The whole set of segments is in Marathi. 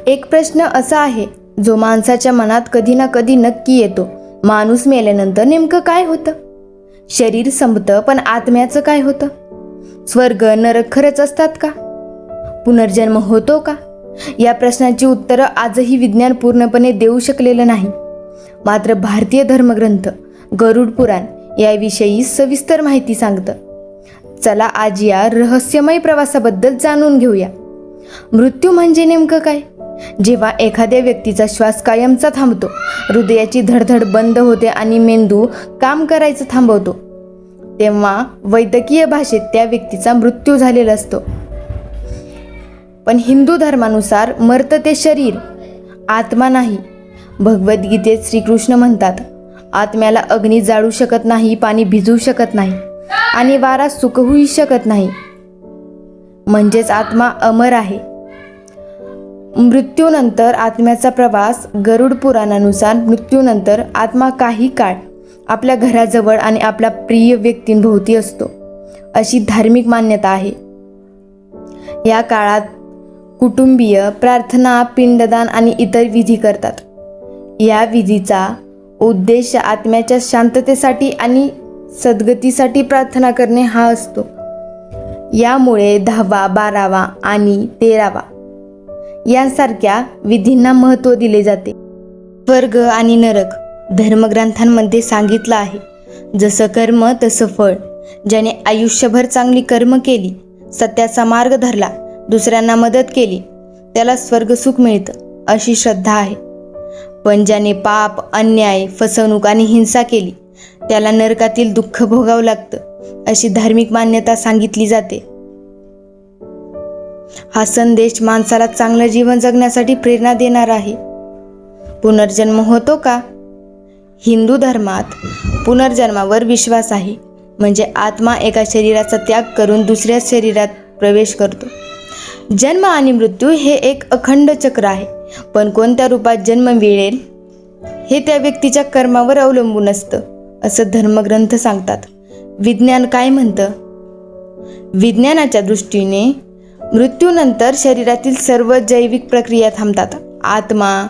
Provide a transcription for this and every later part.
एक प्रश्न असा आहे जो माणसाच्या मनात कधी ना कधी नक्की येतो. माणूस मेल्यानंतर नेमकं काय होतं? शरीर संपतं पण आत्म्याचं काय होतं? स्वर्ग नरक खरंच असतात का? पुनर्जन्म होतो का? या प्रश्नाची उत्तरं आजही विज्ञान पूर्णपणे देऊ शकलेलं नाही. मात्र भारतीय धर्मग्रंथ गरुड पुराण याविषयी सविस्तर माहिती सांगतं. चला आज या रहस्यमय प्रवासाबद्दल जाणून घेऊया. मृत्यू म्हणजे नेमकं काय? जेव्हा एखाद्या व्यक्तीचा श्वास कायमचा थांबतो, हृदयाची धडधड बंद होते आणि मेंदू काम करायचं थांबवतो, तेव्हा वैद्यकीय भाषेत त्या व्यक्तीचा मृत्यू झालेला असतो. पण हिंदू धर्मानुसार मरतं ते शरीर, आत्मा नाही. भगवद्गीतेत श्रीकृष्ण म्हणतात, आत्म्याला अग्नी जाळू शकत नाही, पाणी भिजवू शकत नाही आणि वारा सुकवूही शकत नाही. म्हणजेच आत्मा अमर आहे. मृत्यूनंतर आत्म्याचा प्रवास. गरुड पुराणानुसार मृत्यूनंतर आत्मा काही काळ आपल्या घराजवळ आणि आपल्या प्रिय व्यक्तींभोवती असतो, अशी धार्मिक मान्यता आहे. या काळात कुटुंबीय प्रार्थना, पिंडदान आणि इतर विधी करतात. या विधीचा उद्देश आत्म्याच्या शांततेसाठी आणि सद्गतीसाठी प्रार्थना करणे हा असतो. यामुळे 10वा, 12वा आणि 13वा यांसारख्या विधींना महत्त्व दिले जाते. स्वर्ग आणि नरक धर्मग्रंथांमध्ये सांगितलं आहे, जसं कर्म तसं फळ. ज्याने आयुष्यभर चांगली कर्म केली, सत्याचा मार्ग धरला, दुसऱ्यांना मदत केली, त्याला स्वर्गसुख मिळतं, अशी श्रद्धा आहे. पण ज्याने पाप, अन्याय, फसवणूक आणि हिंसा केली, त्याला नरकातील दुःख भोगावं लागतं, अशी धार्मिक मान्यता सांगितली जाते. हा संदेश माणसाला चांगलं जीवन जगण्यासाठी प्रेरणा देणार आहे. पुनर्जन्म होतो का? हिंदू धर्मात पुनर्जन्मावर विश्वास आहे. म्हणजे आत्मा एका शरीराचा त्याग करून दुसऱ्या शरीरात प्रवेश करतो. जन्म आणि मृत्यू हे एक अखंड चक्र आहे. पण कोणत्या रूपात जन्म मिळेल हे त्या व्यक्तीच्या कर्मावर अवलंबून असतं, असं धर्मग्रंथ सांगतात. विज्ञान काय म्हणतं? विज्ञानाच्या दृष्टीने मृत्यूनंतर शरीरातील सर्व जैविक प्रक्रिया थांबतात. आत्मा,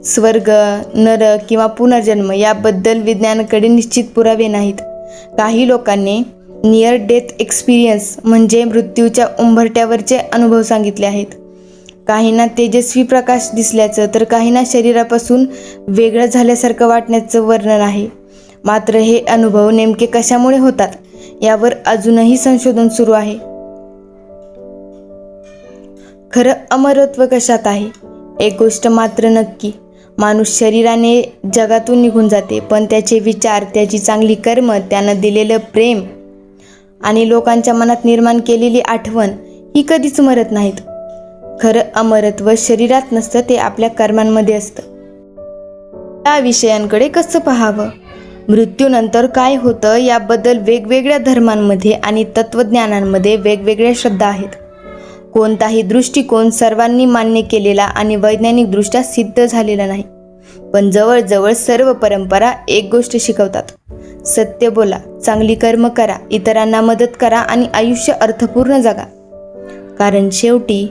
स्वर्ग, नरक किंवा पुनर्जन्म याबद्दल विज्ञानाकडे निश्चित पुरावे नाहीत. काही लोकांनी नियर डेथ एक्सपिरियन्स म्हणजे मृत्यूच्या उंबरठ्यावरचे अनुभव सांगितले आहेत. काहींना तेजस्वी प्रकाश दिसल्याचं, तर काहींना शरीरापासून वेगळं झाल्यासारखं वाटण्याचं वर्णन आहे. मात्र हे अनुभव नेमके कशामुळे होतात यावर अजूनही संशोधन सुरू आहे. खरं अमरत्व कशात आहे? एक गोष्ट मात्र नक्की, माणूस शरीराने जगातून निघून जाते, पण त्याचे विचार, त्याची चांगली कर्म, त्यानं दिलेलं प्रेम आणि लोकांच्या मनात निर्माण केलेली आठवण ही कधीच मरत नाहीत. खरं अमरत्व शरीरात नसतं, ते आपल्या कर्मांमध्ये असतं. या विषयांकडे कसं पाहावं? मृत्यूनंतर काय होतं याबद्दल वेगवेगळ्या धर्मांमध्ये आणि तत्त्वज्ञानांमध्ये वेगवेगळ्या श्रद्धा आहेत. कोणताही दृष्टिकोन सर्वांनी मान्य केलेला आणि वैज्ञानिकदृष्ट्या सिद्ध झालेला नाही. पण जवळजवळ सर्व परंपरा एक गोष्ट शिकवतात, सत्य बोला, चांगली कर्म करा, इतरांना मदत करा आणि आयुष्य अर्थपूर्ण जगा. कारण शेवटी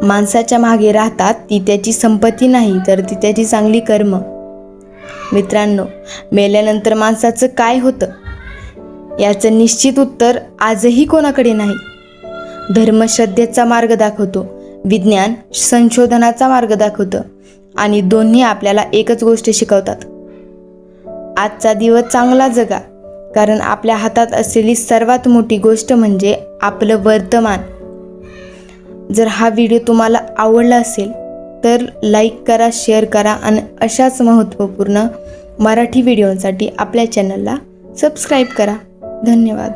माणसाच्या मागे राहतात ती त्याची संपत्ती नाही, तर ती त्याची चांगली कर्म. मित्रांनो, मेल्यानंतर माणसाचं काय होतं याचं निश्चित उत्तर आजही कोणाकडे नाही. धर्म श्रद्धेचा मार्ग दाखवतो, विज्ञान संशोधनाचा मार्ग दाखवतं आणि दोन्ही आपल्याला एकच गोष्ट शिकवतात, आजचा दिवस चांगला जगा. कारण आपल्या हातात असलेली सर्वात मोठी गोष्ट म्हणजे आपलं वर्तमान. जर हा व्हिडिओ तुम्हाला आवडला असेल तर लाईक करा, शेअर करा आणि अशाच महत्त्वपूर्ण मराठी व्हिडिओंसाठी आपल्या चॅनलला सबस्क्राईब करा. धन्यवाद.